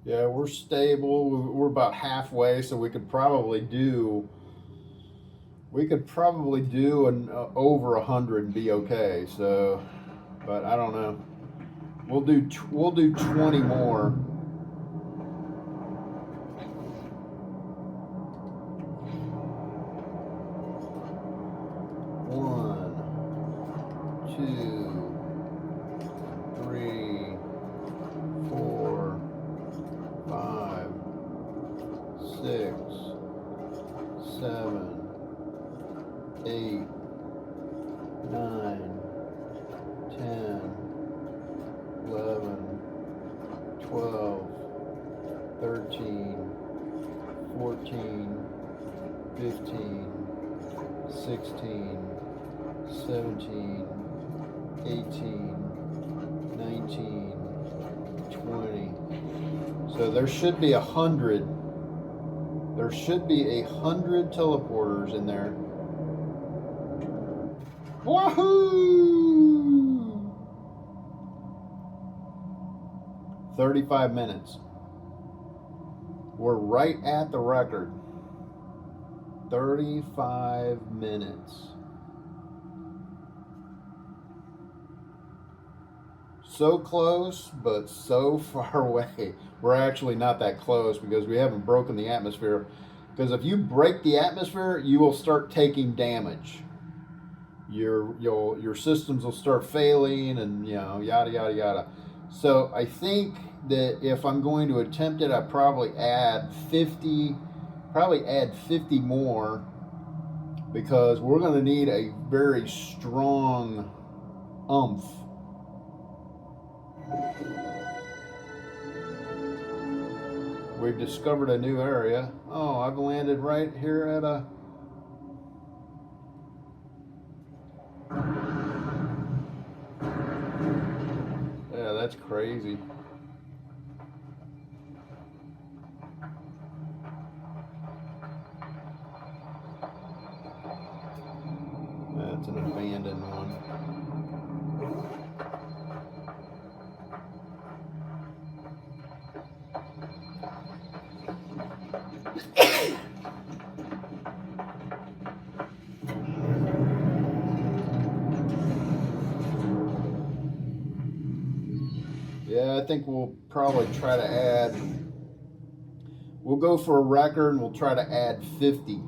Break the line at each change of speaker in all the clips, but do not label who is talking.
Yeah, we're stable. We're about halfway, so we could probably do an over 100 and be okay. So, but I don't know. We'll do 20 more. One, two, three, four, five, six, seven, eight, nine, 10, 11, 12, 13, 14, 15, 16, 17, 18, 19, 20. So there should be 100. There should be 100 teleporters in there. Woohoo! 35 minutes. We're right at the record. 35 minutes. So close, but so far away. We're actually not that close because we haven't broken the atmosphere. Because if you break the atmosphere, you will start taking damage. Your systems will start failing, and yada yada yada. So I think that if I'm going to attempt it, I probably add 50 more, because we're going to need a very strong umph. We've discovered a new area. Oh, I've landed right here at a... Yeah, that's crazy. That's an abandoned one. Yeah, I think we'll probably try to add... We'll go for a record and we'll try to add 50.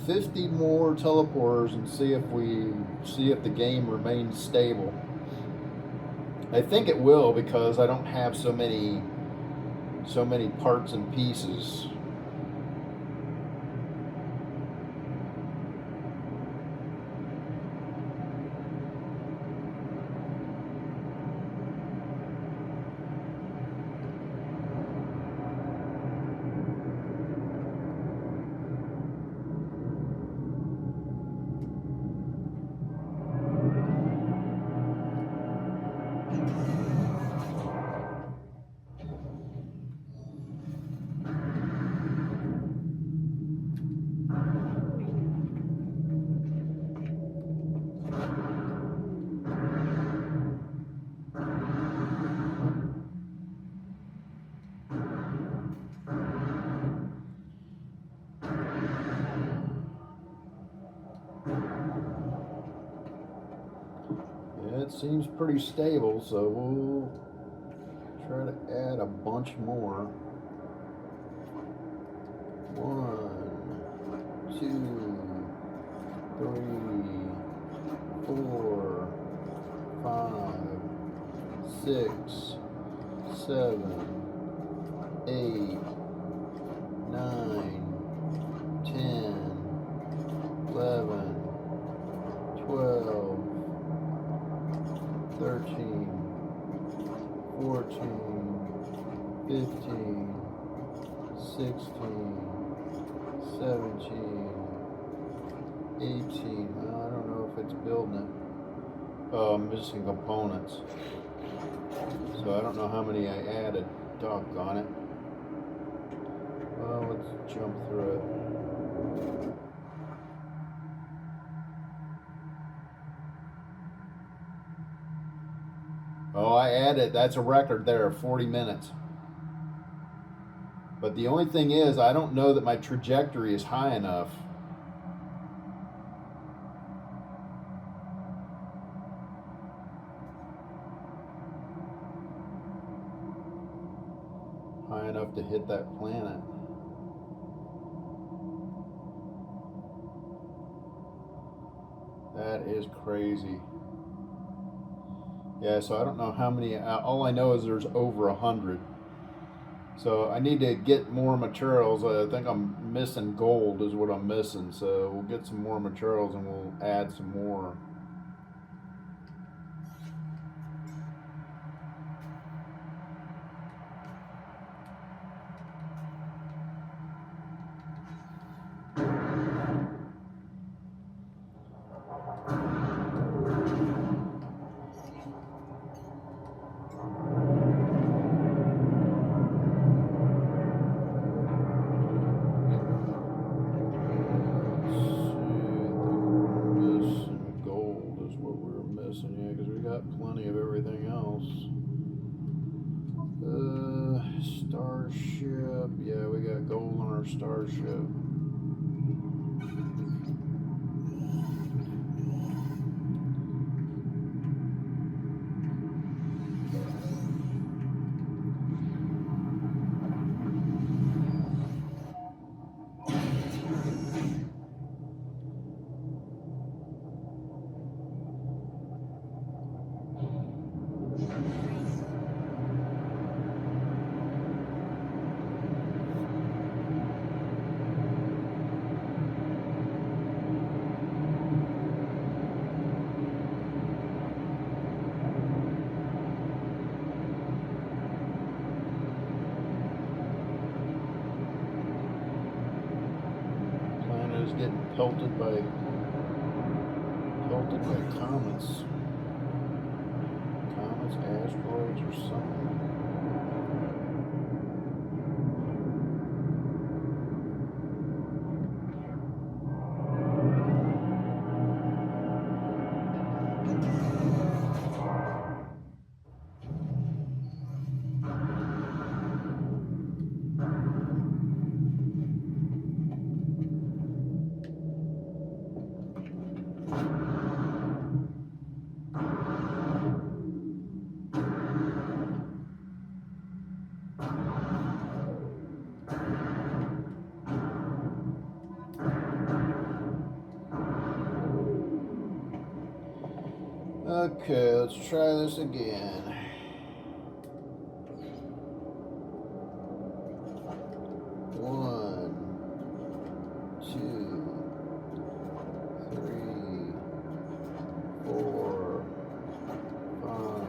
50 more teleporters and see if the game remains stable. I think it will, because I don't have so many parts and pieces. Yeah, it seems pretty stable, so we'll try to add a bunch more. 1, 2, 3, 4, 5, 6, 7, 8, 9, 10, 11, 12, 13, 14, 15, 16, 17, 18. Well, I don't know if it's building it. Missing components. So I don't know how many I added. Doggone it. Well, let's jump through it. Oh, I added, that's a record there, 40 minutes. But the only thing is, I don't know that my trajectory is high enough. High enough to hit that planet. That is crazy. Yeah, so I don't know how many. All I know is there's over 100. So I need to get more materials. I think I'm missing gold is what I'm missing. So we'll get some more materials and we'll add some more. Plenty of everything else. Starship. Yeah, we got gold on our starship. Getting pelted by comets, asteroids, or something. Okay, let's try this again. One, two, three, 4, 5,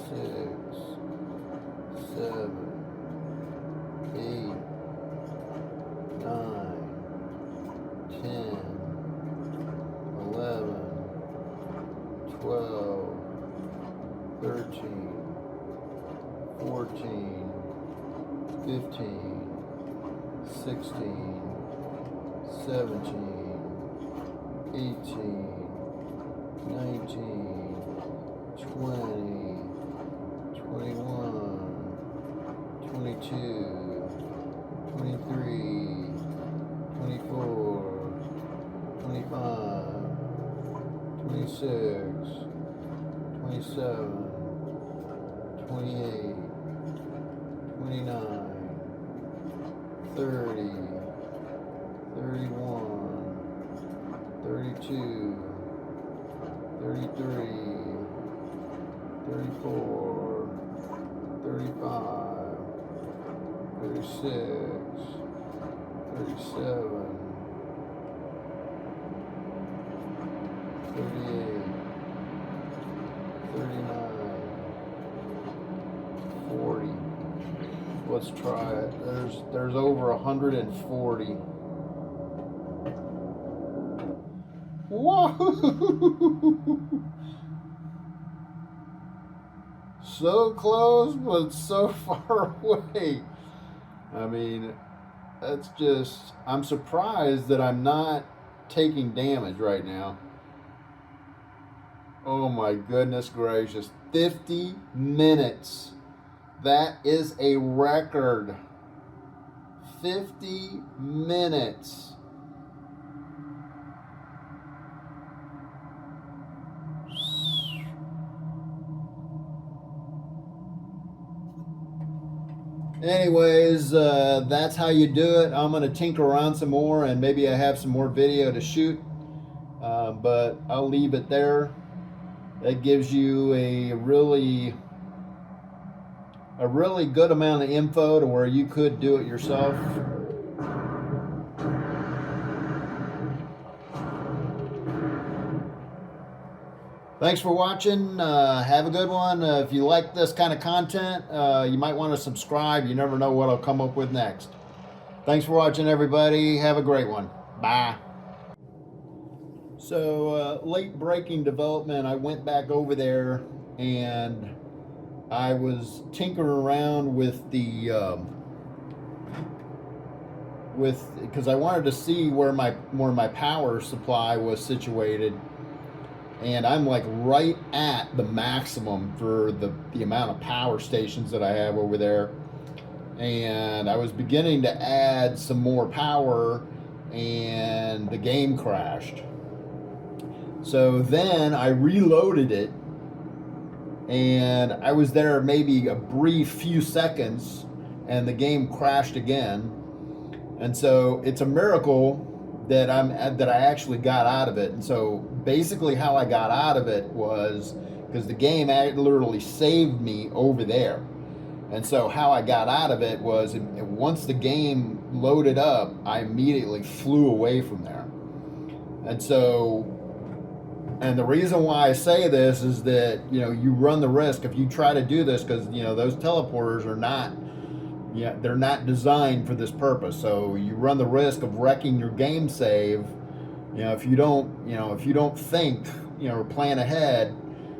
6, 7, 8, 9, 10, 11, 12, 13, 14, 15, 16, 17, 18, 19, 20, 21, 22, 23, 24, 25, 26, 27, 28, 29, 30, 31, 32, 33, 34, 35, 36, 37, 38, 39, 40. Let's try it. There's over 140. Whoa! So close, but so far away. I mean, that's just, I'm surprised that I'm not taking damage right now. Oh my goodness gracious. 50 minutes. That is a record. 50 minutes. Anyways, that's how you do it. I'm going to tinker around some more, and maybe I have some more video to shoot, but I'll leave it there. That gives you a really good amount of info to where you could do it yourself. Thanks for watching. Have a good one. If you like this kind of content, you might want to subscribe. You never know what I'll come up with next. Thanks for watching, everybody. Have a great one. Bye. So, late breaking development, I went back over there and I was tinkering around with because I wanted to see where my power supply was situated, and I'm like right at the maximum for the amount of power stations that I have over there. And I was beginning to add some more power, and the game crashed. So then I reloaded it, and I was there maybe a brief few seconds, and the game crashed again. And so it's a miracle that I actually got out of it. And so basically how I got out of it was because the game literally saved me over there. And so how I got out of it was once the game loaded up, I immediately flew away from there. And the reason why I say this is that, you run the risk if you try to do this, because, those teleporters are not, they're not designed for this purpose. So you run the risk of wrecking your game save, if you don't think, or plan ahead,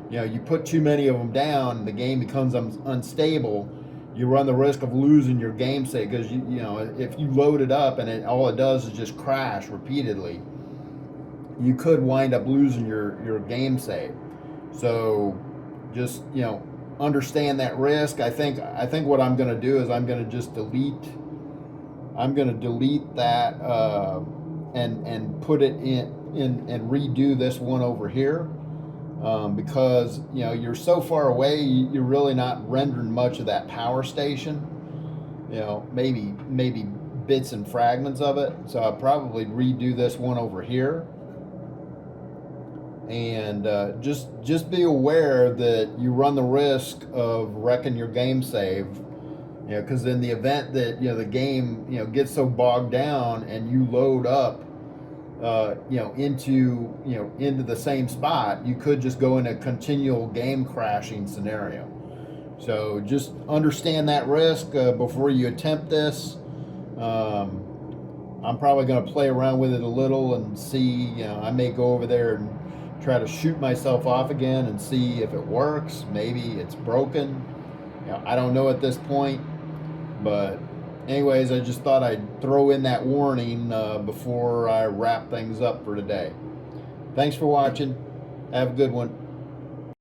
you put too many of them down, the game becomes unstable. You run the risk of losing your game save, because if you load it up and all it does is just crash repeatedly, you could wind up losing your game save. So just understand that risk. I think what I'm going to do is I'm going to delete that and put it in and redo this one over here, because you're so far away, you're really not rendering much of that power station. Maybe bits and fragments of it. So I'll probably redo this one over here. And just be aware that you run the risk of wrecking your game save, because in the event that the game gets so bogged down and you load up into the same spot, you could just go in a continual game crashing scenario. So just understand that risk before you attempt this. I'm probably going to play around with it a little and see. I may go over there and try to shoot myself off again and see if it works. Maybe it's broken. I don't know at this point. But anyways, I just thought I'd throw in that warning before I wrap things up for today. Thanks for watching. Have a good one.